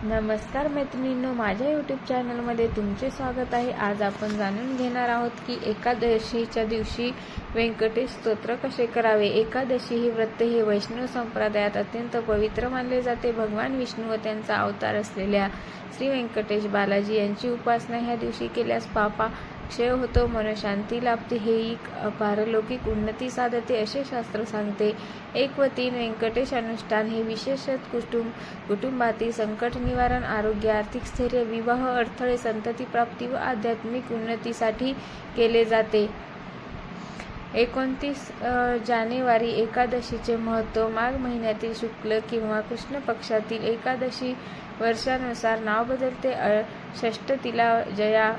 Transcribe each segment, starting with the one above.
नमस्कार मैत्रिणींनो, माझ्या यूट्यूब चॅनलमध्ये तुमचे स्वागत आहे। आज आपण जाणून घेणार आहोत की एकादशीच्या दिवशी व्यंकटेश स्तोत्र कसे करावे। एकादशी ही व्रत हे वैष्णव संप्रदायात अत्यंत पवित्र मानले जाते। भगवान विष्णू व त्यांचा अवतार असलेल्या श्री व्यंकटेश बालाजी यांची उपासना ह्या दिवशी केल्यास पापा क्षय होतो, मनशांती लाभते, हे पारलौकिक उन्नती साधते असे शास्त्र सांगते। 1 व 3 व्यंकटेश अनुष्ठान हे विशेषतः कुटुंबातील संकट निवारण, आरोग्य, आर्थिक स्थैर्य, विवाह अडथळे, संतती प्राप्ती व आध्यात्मिक उन्नतीसाठी केले जाते। 29 जानेवारी एकादशीचे महत्त्व। माघ महिन्यातील शुक्ल किंवा कृष्ण पक्षातील एकादशी वर्षानुसार नाव बदलते। षष्ठतीला जया,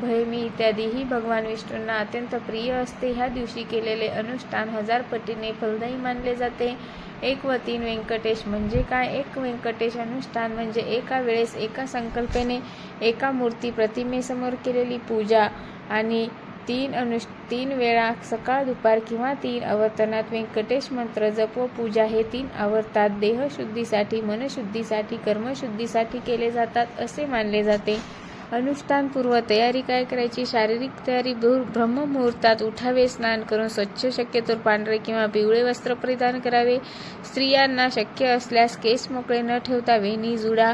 भैमी इत्यादी ही भगवान विष्णूंना अत्यंत प्रिय असते। ह्या दिवशी केलेले अनुष्ठान 1000 पटीने फलदायी मानले जाते। 1 व 3 व्यंकटेश म्हणजे काय? 1 व्यंकटेश अनुष्ठान म्हणजे एका वेळेस एका संकल्पने एका मूर्ती प्रतिमेसमोर केलेली पूजा आणि 3 वेळा सकाळ, दुपार किंवा 3 आवर्तनात व्यंकटेश मंत्र जप व पूजा हे 3 आवर्तात देहशुद्धीसाठी, मनशुद्धीसाठी, कर्मशुद्धीसाठी केले जातात असे मानले जाते। अनुष्ठान पूर्व तयारी काय करायची? शारीरिक तयारी। ब्रह्ममुहूर्तात उठावे, स्नान करून स्वच्छ, शक्यतो पांढरे किंवा पिवळे वस्त्र परिधान करावे। स्त्रियांना शक्य असल्यास केस मोकळे न ठेवता वेणी जुडा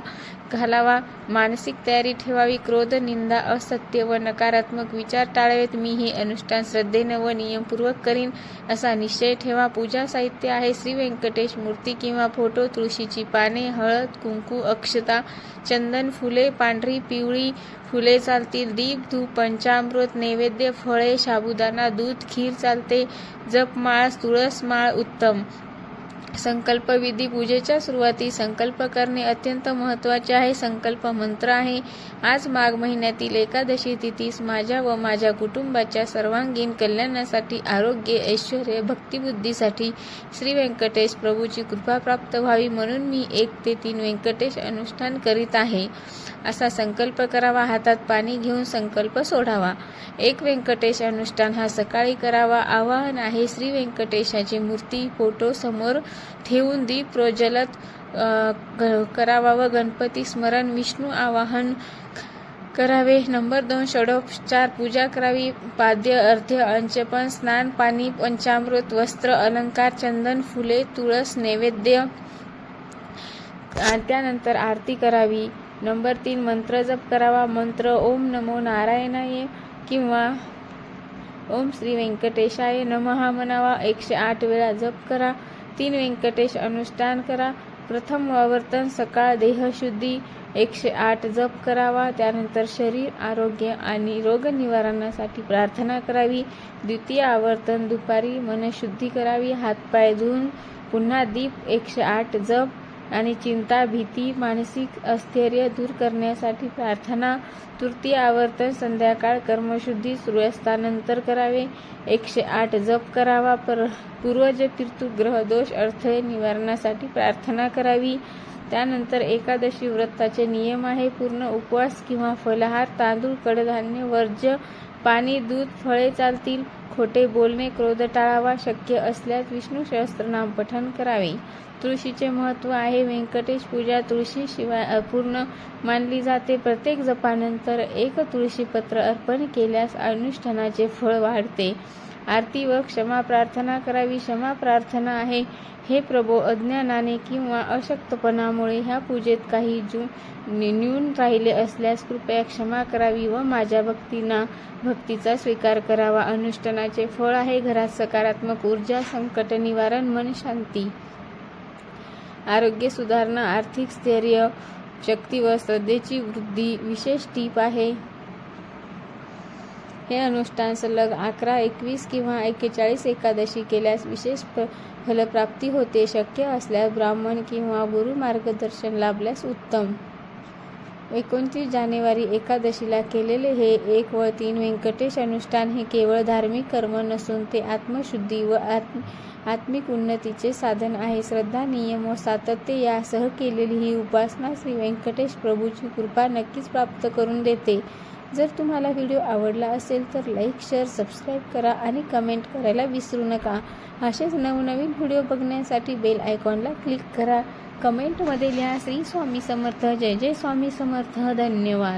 घालावा। मानसिक तयारी ठेवावी। क्रोध, निंदा, असत्य व नकारात्मक विचार टाळावेत। मी हे अनुष्ठान श्रद्धेने व नियमपूर्वक करीन असा निश्चय ठेवा। पूजा साहित्य आहे श्री व्यंकटेश मूर्ती किंवा फोटो, तुळशीची पाने, हळद, कुंकू, अक्षता, चंदन, फुले, पांढरी पिवळी फुले चालतील, दीप, धूप, पंचामृत, नैवेद्य, फळे, साबुदाणा, दूध, खीर चालते, जपमाळ, तुळस माळ उत्तम। संकल्प विधी। पूजेच्या सुरुवाती संकल्प करणे अत्यंत महत्त्वाचे आहे। संकल्प मंत्र आहे। आज माघ महिन्यातील एकादशी तिथीस माझ्या व माझ्या कुटुंबाच्या सर्वांगीण कल्याणासाठी, आरोग्य, ऐश्वर्य, भक्तिबुद्धीसाठी श्री व्यंकटेश प्रभूची कृपा प्राप्त व्हावी म्हणून मी 1 ते 3 व्यंकटेश अनुष्ठान करीत आहे असा संकल्प करावा। हातात पाणी घेऊन संकल्प सोडावा। 1 व्यंकटेश अनुष्ठान हा सकाळी करावा। आवाहन आहे श्री व्यंकटेशाची मूर्ती, फोटो समोर ठेवून दीप प्रज्वलित करावा व गणपती स्मरण, विष्णू आवाहन करावे। नंबर 2 षडोपचार पूजा करावी। पाद्य, अर्घ्य, अंचपन, स्नान, पाणी, पंचामृत, वस्त्र, अलंकार, चंदन, फुले, तुळस, नैवेद्य, त्यानंतर आरती करावी। नंबर 3 मंत्र जप करावा। मंत्र ओम नमो नारायणाय किंवा ओम श्री व्यंकटेशाय नमः म्हणावा। 108 वेळा जप करा। 3 व्यंकटेश अनुष्ठान करा। प्रथम आवर्तन सकाळ देहशुद्धी 108 जप करावा। त्यानंतर शरीर, आरोग्य आणि रोग निवारणासाठी प्रार्थना करावी। द्वितीय आवर्तन दुपारी मनशुद्धी करावी। हातपाय धुवून पुन्हा दीप 108 जप आणि चिंता, भीती, मानसिक अस्थिर्य दूर करण्यासाठी प्रार्थना। तृतीय आवर्तन संध्याकाळ कर्मशुद्धी सूर्यास्तानंतर करावे। 108 जप करावा। पूर्वज, पितृ, ग्रह दोष, अडथळे निवारणासाठी प्रार्थना करावी। त्यानंतर एकादशी व्रताचे नियम आहे। पूर्ण उपवास किंवा फलाहार, तांदूळ, कडधान्य वर्ज्य, पाणी, दूध, फळे चालतील। खोटे बोलणे, क्रोध टाळावा। शक्य असल्यास विष्णू सहस्त्रनाम पठण करावे। तुळशीचे महत्त्व आहे। व्यंकटेश पूजा तुळशीशिवाय अपूर्ण मानली जाते। प्रत्येक जपानंतर 1 तुळशीपत्र अर्पण केल्यास अनुष्ठानाचे फळ वाढते। आरती व क्षमा प्रार्थना करावी। क्षमा प्रार्थना आहे, हे प्रभो, अज्ञानाने किंवा अशक्तपणामुळे ह्या पूजेत काही न्यून राहिले असल्यास कृपया क्षमा करावी व माझ्या भक्तीचा स्वीकार करावा। अनुष्ठानाचे फळ आहे घरात सकारात्मक ऊर्जा, संकट निवारण, मन शांती, आरोग्य सुधारणा, आर्थिक स्थैर्य, शक्ती व श्रद्धेची वृद्धी। विशेष टीप आहे, हे अनुष्ठान सलग 11, 21 किंवा 41 एकादशी केल्यास विशेष फलप्राप्ती होते। शक्य असल्यास ब्राह्मण किंवा गुरु मार्गदर्शन लाभल्यास उत्तम। 29 जानेवारी एकादशीला केलेले हे 1 व 3 व्यंकटेश अनुष्ठान हे केवळ धार्मिक कर्म नसून ते आत्मशुद्धी व आत्मिक उन्नतीचे साधन आहे। श्रद्धा, नियम व सातत्य यासह केलेली ही उपासना श्री व्यंकटेश प्रभूची कृपा नक्कीच प्राप्त करून देते। जर तुम्हाला व्हिडिओ आवडला असेल तर लाईक, शेअर, सबस्क्राईब करा आणि कमेंट करायला विसरू नका। असेच नवनवीन व्हिडिओ बघण्यासाठी बेल आयकॉनला क्लिक करा। कमेंटमध्ये लिहा श्री स्वामी समर्थ, जय जय स्वामी समर्थ. धन्यवाद.